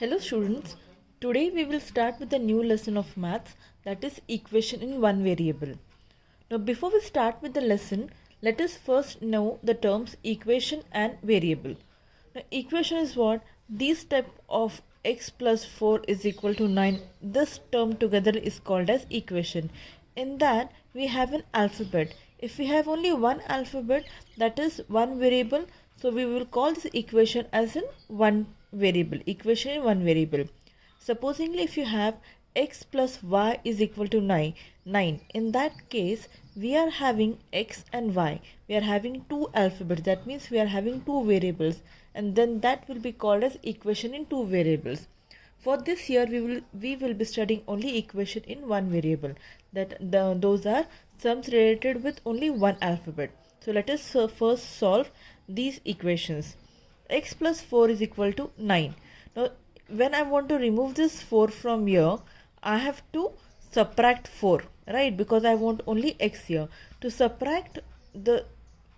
Hello students, today we will start with a new lesson of maths, that is equation in one variable. Now before we start with the lesson, let us first know the terms equation and variable. Now equation is what? This type of x plus 4 is equal to 9. This term together is called as equation. In that we have an alphabet. If we have only one alphabet, that is one variable, so we will call this equation as in one variable, equation in one variable. Supposingly if you have x plus y is equal to 9, in that case we are having x and y. We are having two alphabets, that means we are having two variables, and then that will be called as equation in two variables. For this year we will be studying only equation in one variable, those are sums related with only one alphabet. So let us first solve these equations. X plus 4 is equal to 9. Now when I want to remove this 4 from here, I have to subtract 4, right? Because I want only x here. To subtract the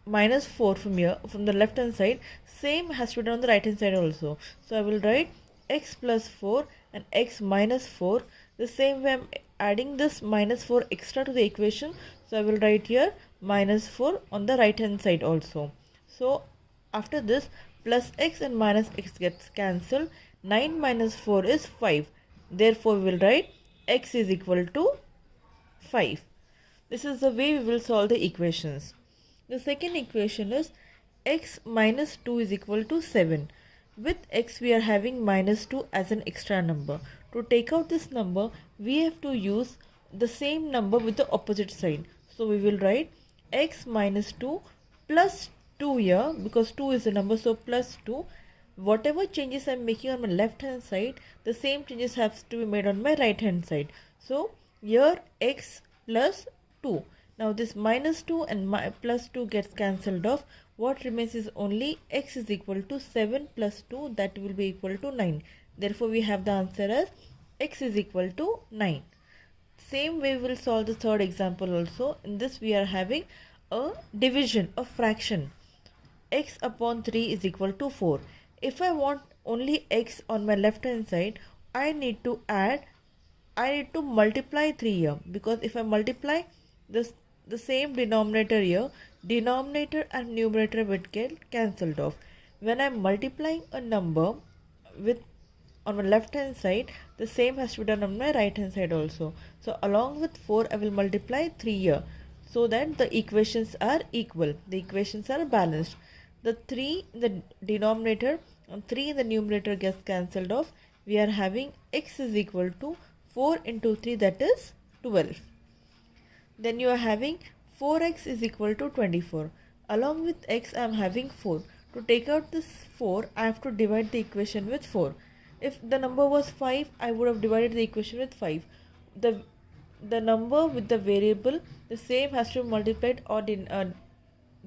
minus 4 from here, from the left hand side, same has to be done on the right hand side also. So I will write x plus 4 and x minus 4. The same way I'm adding this minus 4 extra to the equation, so I will write here minus 4 on the right hand side also. So after this, plus x and minus x gets cancelled. 9 minus 4 is 5. Therefore we will write x is equal to 5. This is the way we will solve the equations. The second equation is x minus 2 is equal to 7. With x we are having minus 2 as an extra number. To take out this number, we have to use the same number with the opposite sign. So we will write x minus 2 plus 2 here, because 2 is the number, so plus 2. Whatever changes I am making on my left hand side, the same changes have to be made on my right hand side. So here x plus 2. Now this minus 2 and plus 2 gets cancelled off. What remains is only x is equal to 7 plus 2, that will be equal to 9. Therefore we have the answer as x is equal to 9. Same way we will solve the third example also. In this we are having a division, a fraction. X upon 3 is equal to 4. If I want only x on my left hand side, I need to multiply 3 here, because if I multiply the same denominator here, denominator and numerator will get cancelled off. When I am multiplying a number with on my left hand side, the same has to be done on my right hand side also. So along with 4 I will multiply 3 here, so that the equations are equal, the equations are balanced. The 3 in the denominator and 3 in the numerator gets cancelled off. We are having x is equal to 4 into 3, that is 12. Then you are having 4x is equal to 24. Along with x I am having 4. To take out this 4, I have to divide the equation with 4. If the number was 5, I would have divided the equation with 5. The number with the variable, the same has to be multiplied or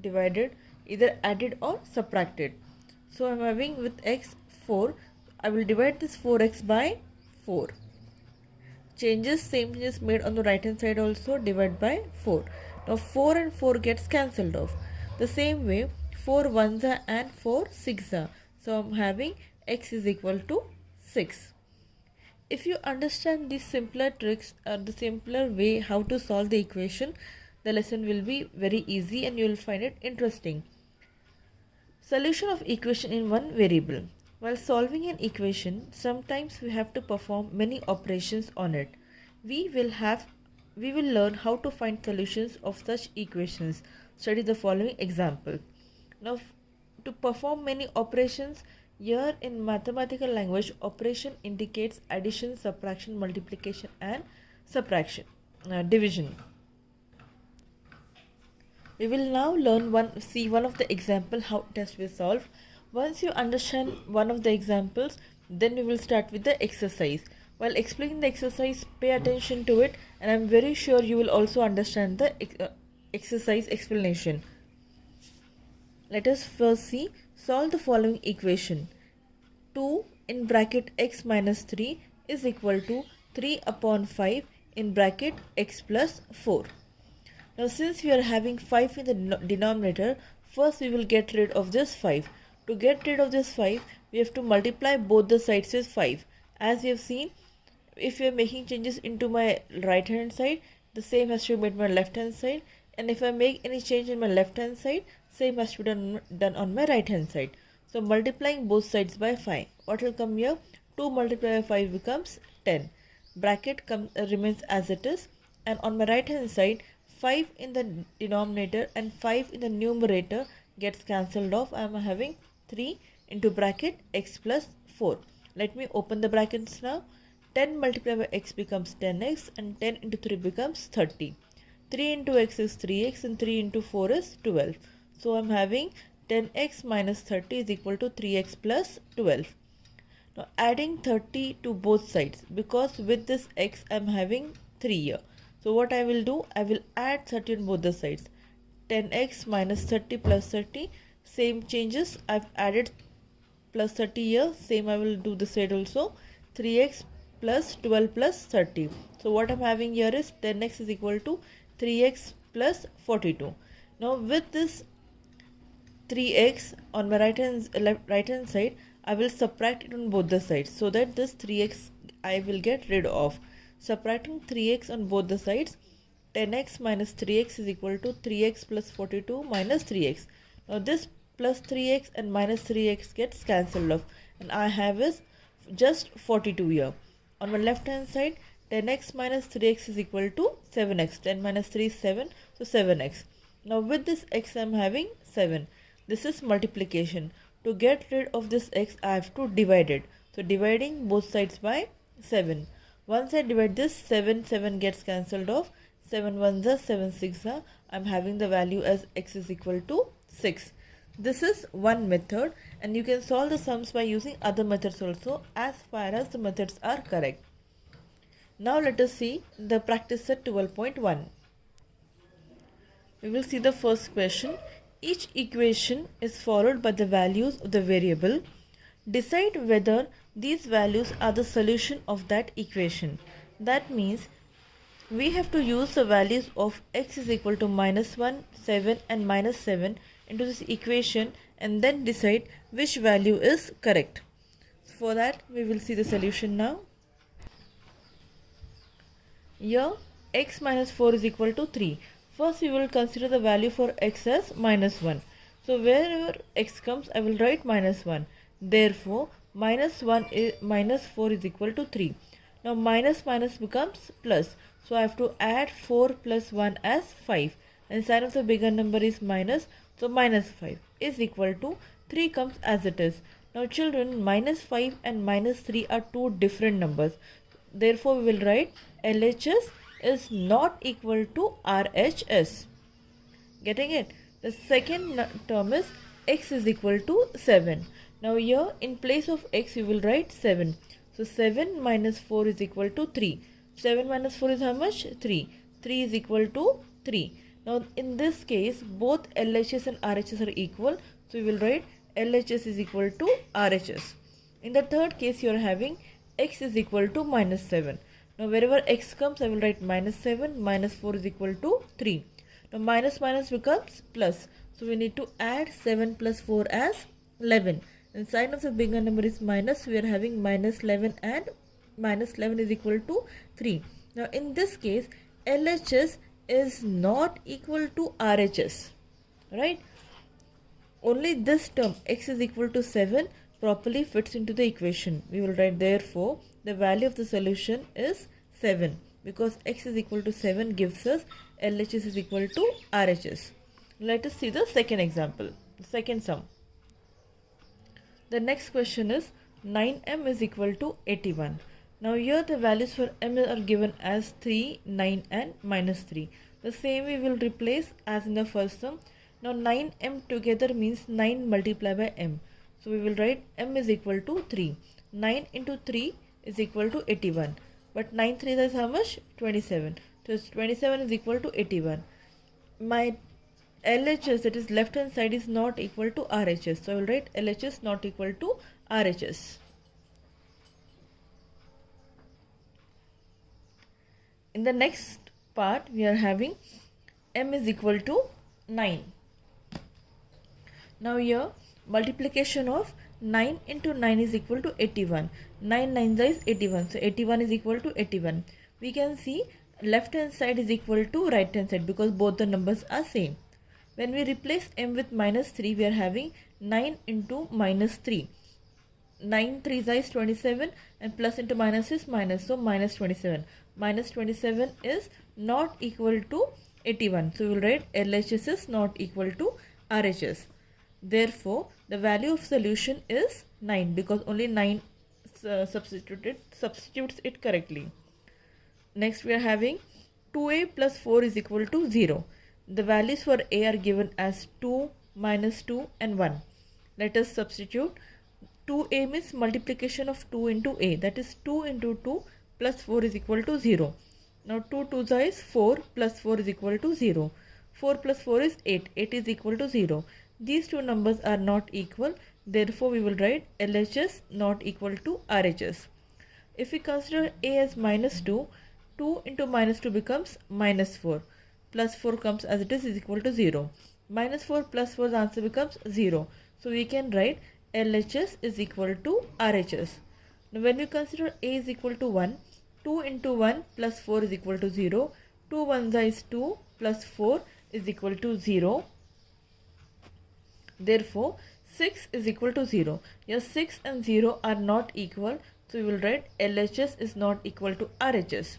divided, either added or subtracted. So I am having with x 4. I will divide this 4x by 4. Same changes made on the right hand side also, divide by 4. Now 4 and 4 gets cancelled off. The same way 4 ones are and 4 6 are. So I am having x is equal to 6. If you understand these simpler tricks or the simpler way how to solve the equation, the lesson will be very easy and you will find it interesting. Solution of equation in one variable. While solving an equation, sometimes we have to perform many operations on it. We will learn how to find solutions of such equations. Study the following example. Now to perform many operations, here in mathematical language, operation indicates addition, subtraction, multiplication and division. We will now see one of the example how it has to be solved. Once you understand one of the examples, then we will start with the exercise. While explaining the exercise, pay attention to it, and I am very sure you will also understand the exercise explanation. Let us first see, solve the following equation. 2 in bracket x minus 3 is equal to 3 upon 5 in bracket x plus 4. Now since we are having 5 in the denominator, first we will get rid of this 5. To get rid of this 5, we have to multiply both the sides with 5. As you have seen, if you are making changes into my right hand side, the same has to be made on my left hand side, and if I make any change in my left hand side, same has to be done on my right hand side. So multiplying both sides by 5, what will come here? 2 multiplied by 5 becomes 10. Bracket remains as it is, and on my right hand side, 5 in the denominator and 5 in the numerator gets cancelled off. I am having 3 into bracket x plus 4. Let me open the brackets now. 10 multiplied by x becomes 10x, and 10 into 3 becomes 30. 3 into x is 3x, and 3 into 4 is 12. So I am having 10x minus 30 is equal to 3x plus 12. Now adding 30 to both sides, because with this x I am having 3 here. So what I will do, I will add 30 on both the sides. 10x minus 30 plus 30, same changes, I have added plus 30 here, same I will do this side also. 3x plus 12 plus 30. So what I am having here is 10x is equal to 3x plus 42. Now with this 3x on my right hand side, I will subtract it on both the sides, so that this 3x I will get rid of. Subtracting 3x on both the sides, 10x minus 3x is equal to 3x plus 42 minus 3x. Now this plus 3x and minus 3x gets cancelled off, and I have is just 42 here. On my left hand side, 10x minus 3x is equal to 7x. 10 minus 3 is 7, so 7x. Now with this x I am having 7. This is multiplication. To get rid of this x, I have to divide it. So dividing both sides by 7. Once I divide this, 7 gets cancelled off. 7 1s are 7 6 are. I am having the value as x is equal to 6. This is one method, and you can solve the sums by using other methods also, as far as the methods are correct. Now let us see the practice set 12.1. We will see the first question. Each equation is followed by the values of the variable. Decide whether these values are the solution of that equation. That means we have to use the values of x is equal to minus 1, 7 and minus 7 into this equation, and then decide which value is correct. For that, we will see the solution now. Here x minus 4 is equal to 3. First we will consider the value for x as minus 1. So wherever x comes, I will write minus 1. Therefore minus 4 is equal to 3. Now minus minus becomes plus. So I have to add 4 plus 1 as 5. And sign of the bigger number is minus. So minus 5 is equal to 3 comes as it is. Now children, minus 5 and minus 3 are two different numbers. Therefore we will write LHS is not equal to RHS. Getting it? The second term is x is equal to 7. Now here in place of x you will write 7. So 7 minus 4 is equal to 3. 7 minus 4 is how much? 3. 3 is equal to 3. Now in this case both LHS and RHS are equal. So we will write LHS is equal to RHS. In the third case you are having x is equal to minus 7. Now wherever x comes, I will write minus 7, minus 4 is equal to 3. Now minus minus becomes plus. So we need to add 7 plus 4 as 11. And sign of the bigger number is minus. We are having minus 11 and minus 11 is equal to 3. Now in this case, LHS is not equal to RHS. Right? Only this term, x is equal to 7, properly fits into the equation. We will write therefore the value of the solution is 7, because x is equal to 7 gives us LHS is equal to RHS. Let us see the second example, the second sum. The next question is 9m is equal to 81. Now here the values for m are given as 3, 9 and minus 3. The same we will replace as in the first sum. Now 9m together means 9 multiplied by m. So we will write m is equal to 3. 9 into 3 is equal to 81. But 9 3 is how much? 27. So 27 is equal to 81. My LHS, that is left hand side, is not equal to RHS. So I will write LHS not equal to RHS. In the next part we are having m is equal to 9. Now here multiplication of 9 into 9 is equal to 81. 9 9s is 81. So 81 is equal to 81. We can see left hand side is equal to right hand side because both the numbers are same. When we replace m with minus 3, we are having 9 into minus 3. 9 3 is 27 and plus into minus is minus. So minus 27. Minus 27 is not equal to 81. So we will write LHS is not equal to RHS. Therefore, the value of solution is 9 because only 9 substitutes it correctly. Next we are having 2a plus 4 is equal to 0. The values for a are given as 2, minus 2 and 1. Let us substitute. 2a means multiplication of 2 into a, that is 2 into 2 plus 4 is equal to 0. Now 2 2s is 4 plus 4 is equal to 0. 4 plus 4 is 8. 8 is equal to 0. These two numbers are not equal. Therefore, we will write LHS not equal to RHS. If we consider a as minus 2, 2 into minus 2 becomes minus 4. Plus 4 comes as it is equal to 0. Minus 4 plus 4, the answer becomes 0. So, we can write LHS is equal to RHS. Now, when we consider a is equal to 1, 2 into 1 plus 4 is equal to 0. 2 1s is 2 plus 4 is equal to 0. Therefore, 6 is equal to 0. Here 6 and 0 are not equal. So, we will write LHS is not equal to RHS.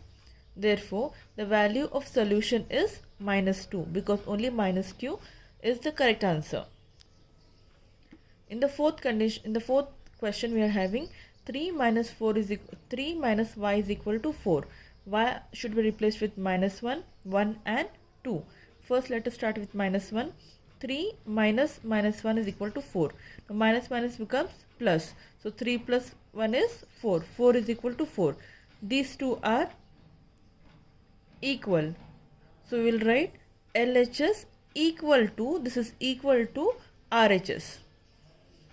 Therefore, the value of solution is minus 2 because only minus 2 is the correct answer. In the fourth question we are having 3 minus 4 is 3 minus y is equal to 4. Y should be replaced with minus 1, 1 and 2. First let us start with minus 1. 3 minus minus 1 is equal to 4. Now minus minus becomes plus. So 3 plus 1 is 4. 4 is equal to 4. These two are equal. So we will write LHS equal to, this is equal to RHS.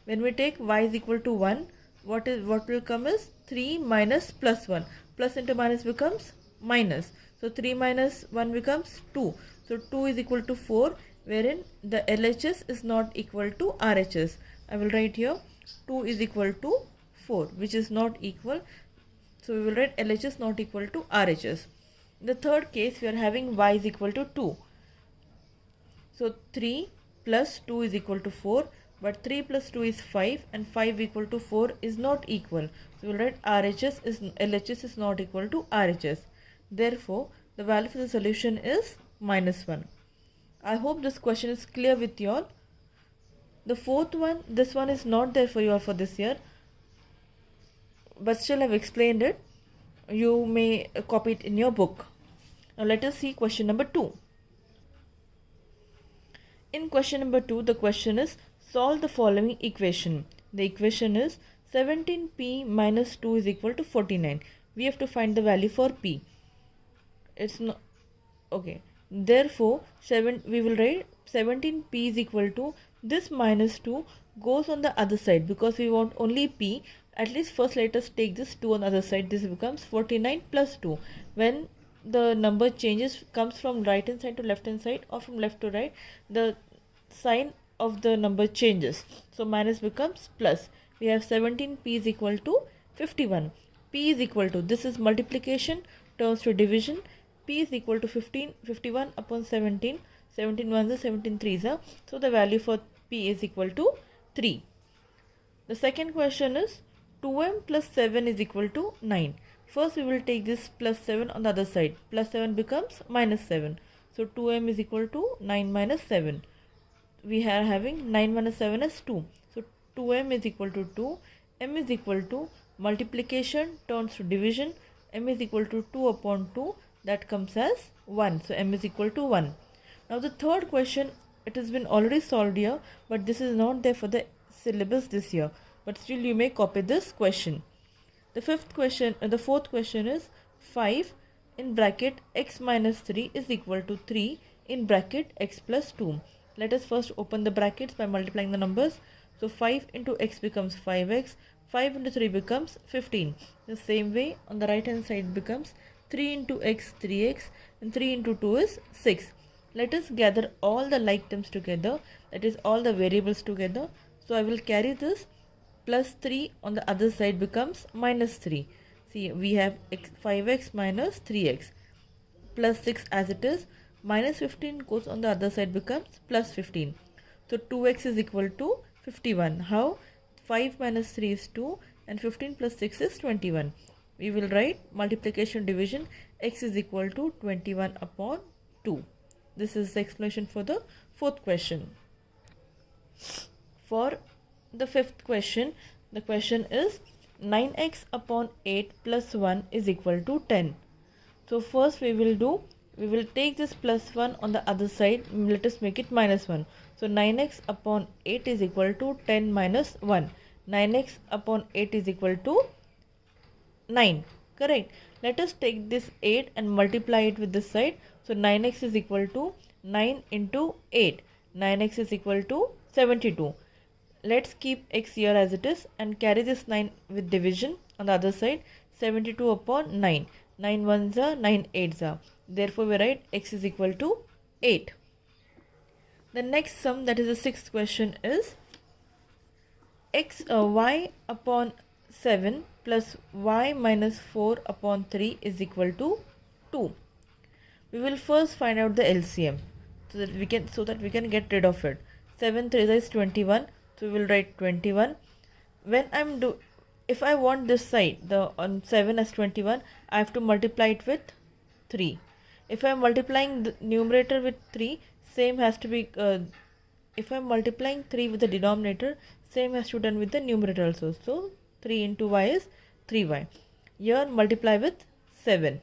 When we take y is equal to 1, what will come is 3 minus plus 1. Plus into minus becomes minus. So 3 minus 1 becomes 2. So 2 is equal to 4, wherein the LHS is not equal to RHS. I will write here 2 is equal to 4, which is not equal. So we will write LHS not equal to RHS. In the third case, we are having y is equal to 2. So 3 plus 2 is equal to 4. But 3 plus 2 is 5 and 5 equal to 4 is not equal. So we will write LHS is not equal to RHS. Therefore, the value for the solution is minus 1. I hope this question is clear with you all. The fourth one, this one is not there for you all for this year. But still I have explained it. You may copy it in your book. Now let us see question number 2. In question number 2, the question is solve the following equation. The equation is 17p minus 2 is equal to 49. We have to find the value for p. It's not okay. Therefore, we will write 17p is equal to this minus 2 goes on the other side because we want only p. At least first let us take this 2 on the other side. This becomes 49 plus 2. When the number changes, comes from right hand side to left hand side or from left to right, the sign of the number changes. So minus becomes plus. We have 17p is equal to 51. P is equal to, this is multiplication turns to division. P is equal to 51 upon 17. 17 ones are 17 threes are. So the value for P is equal to 3. The second question is 2m plus 7 is equal to 9. First we will take this plus 7 on the other side. Plus 7 becomes minus 7. So 2m is equal to 9 minus 7. We are having 9 minus 7 is 2. So 2m is equal to 2. M is equal to multiplication turns to division. M is equal to 2 upon 2. That comes as 1. So m is equal to 1. Now the third question, it has been already solved here, but this is not there for the syllabus this year. But still you may copy this question. The fourth question is 5 in bracket x minus 3 is equal to 3 in bracket x plus 2. Let us first open the brackets by multiplying the numbers. So 5 into x becomes 5x. 5 into 3 becomes 15. The same way on the right hand side becomes 3 into x 3x and 3 into 2 is 6. Let us gather all the like terms together, that is all the variables together. So I will carry this plus 3 on the other side becomes minus 3. See, we have 5x minus 3x plus 6 as it is. Minus 15 goes on the other side becomes plus 15. So 2x is equal to 51. How? 5 minus 3 is 2 and 15 plus 6 is 21. We will write multiplication division, x is equal to 21 upon 2. This is the explanation for the fourth question. For the fifth question, the question is 9x upon 8 plus 1 is equal to 10. So first we will take this plus 1 on the other side. Let us make it minus 1. So 9x upon 8 is equal to 10 minus 1. 9x upon 8 is equal to 9. Correct. Let us take this 8 and multiply it with this side. So 9x is equal to 9 into 8. 9x is equal to 72. Let's keep x here as it is and carry this 9 with division on the other side. 72 upon 9. 9 ones are 9 eights are. Therefore we write x is equal to 8. The next sum, that is the sixth question, is y upon 7 plus y minus 4 upon 3 is equal to 2. We will first find out the LCM so that we can get rid of it. 7 3 is 21, so we will write 21. If I want this side, the on 7 as 21, I have to multiply it with 3. If I am multiplying the numerator with 3, same has to be if I am multiplying 3 with the denominator, same has to be done with the numerator also. So 3 into y is 3y. Here multiply with 7.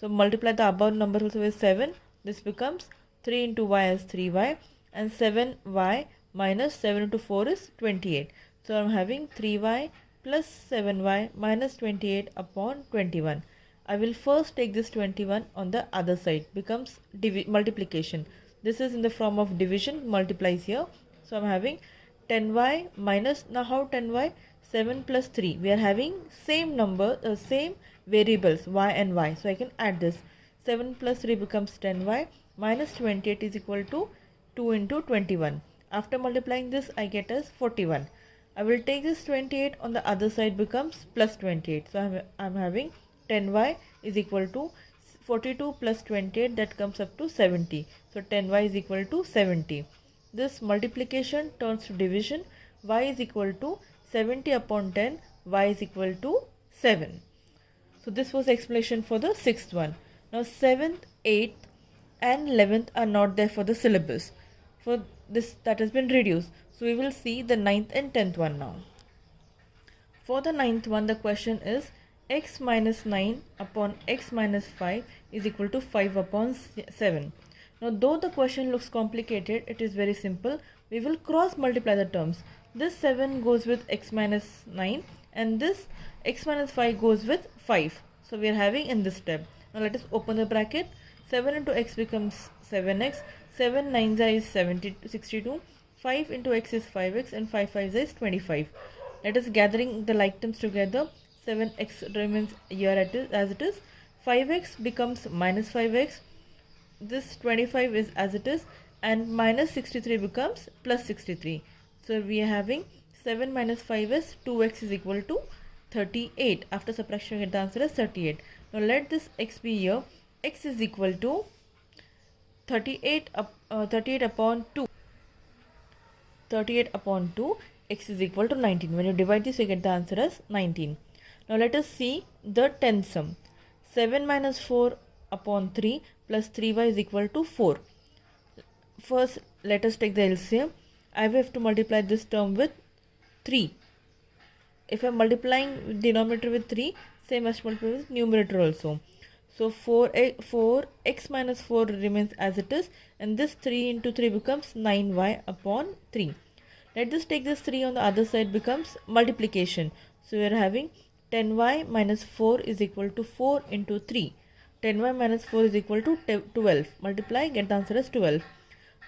So multiply the above number also with 7. This becomes 3 into y is 3y, and 7y minus 7 into 4 is 28. So I am having 3y plus 7y minus 28 upon 21. I will first take this 21 on the other side, becomes multiplication. This is in the form of division, multiplies here. So I am having 10y minus, now how 10y? 7 plus 3. We are having same number, same variables y and y. So I can add this. 7 plus 3 becomes 10y minus 28 is equal to 2 into 21. After multiplying this, I get as 41. I will take this 28 on the other side, becomes plus 28. So I am having 10y is equal to 42 plus 28, that comes up to 70. So 10y is equal to 70. This multiplication turns to division. Y is equal to 70 upon 10. Y is equal to 7. So this was the explanation for the sixth one. Now 7th, 8th and 11th are not there for the syllabus. For this, that has been reduced. So we will see the 9th and 10th one now. For the 9th one, the question is x minus 9 upon x minus 5 is equal to 5 upon 7. Now though the question looks complicated, it is very simple. We will cross multiply the terms. This 7 goes with x minus 9 and this x minus 5 goes with 5. So we are having in this step. Now let us open the bracket. 7 into x becomes 7x. 7 9 is 62. 5 into x is 5x and 5 5 is 25. Let us gathering the like terms together. 7x remains here as it is. 5x becomes minus 5x. This 25 is as it is, and minus 63 becomes plus 63. So we are having 7 minus 5 is 2x is equal to 38. After subtraction, we get the answer as 38. Now let this x be here. X is equal to 38 upon 2. 38 upon 2. X is equal to 19. When you divide this, you get the answer as 19. Now let us see the 10th sum. 7 minus 4 upon 3 plus 3y is equal to 4. First, let us take the LCM. I have to multiply this term with 3. If I am multiplying denominator with 3, same as multiply with numerator also. So 4x minus 4 remains as it is, and this 3 into 3 becomes 9y upon 3. Let us take this 3 on the other side, becomes multiplication. So we are having 10y minus 4 is equal to 4 into 3. 10y minus 4 is equal to 12. Multiply, get the answer as 12.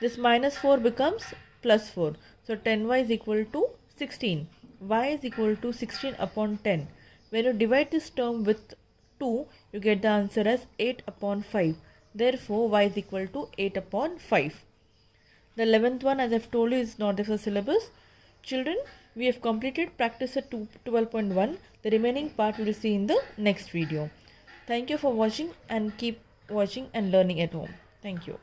This minus 4 becomes plus 4. So 10y is equal to 16. Y is equal to 16 upon 10. When you divide this term with 2, you get the answer as 8 upon 5. Therefore, y is equal to 8 upon 5. The 11th one, as I have told you, is not there for syllabus. Children, We have completed practice at 12.1. The remaining part we will see in the next video. Thank you for watching and keep watching and learning at home. Thank you.